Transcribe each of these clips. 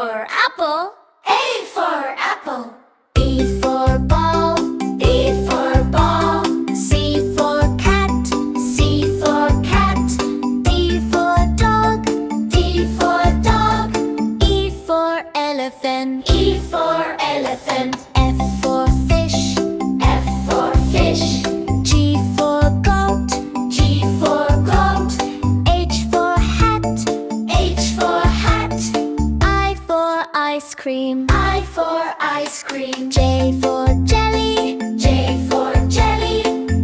for apple. A for apple. B for ball. B for ball. C for cat. C for cat. D for dog. D for dog. E for elephant. E for elephant. F for fish. F for fish. G for goat. G for goat. H for hat. H for hat. I for ice cream. I for ice cream. J for jelly. J for jelly.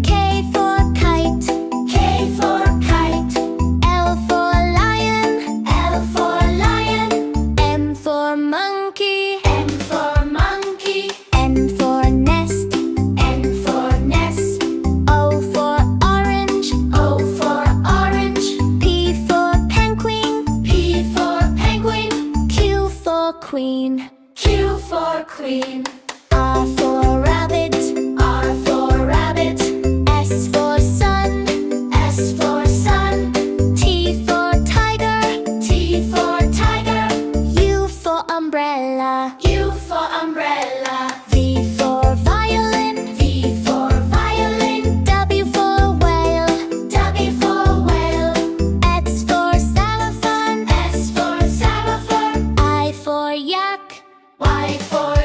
K for kite. K for kite. L for lion. L for lion. M for monkey. M for monkey. N for nest. N for nest. O for orange. O for orange. P for penguin. P for penguin. Q for queen. Q for queen. R for rabbit. R for rabbit. S for sun. S for sun. T for tiger. T for tiger. U for umbrella. U for umbrella. V for violin. V for violin. W for whale. W for whale. X for xylophone. S for xylophone. I for yak. Y for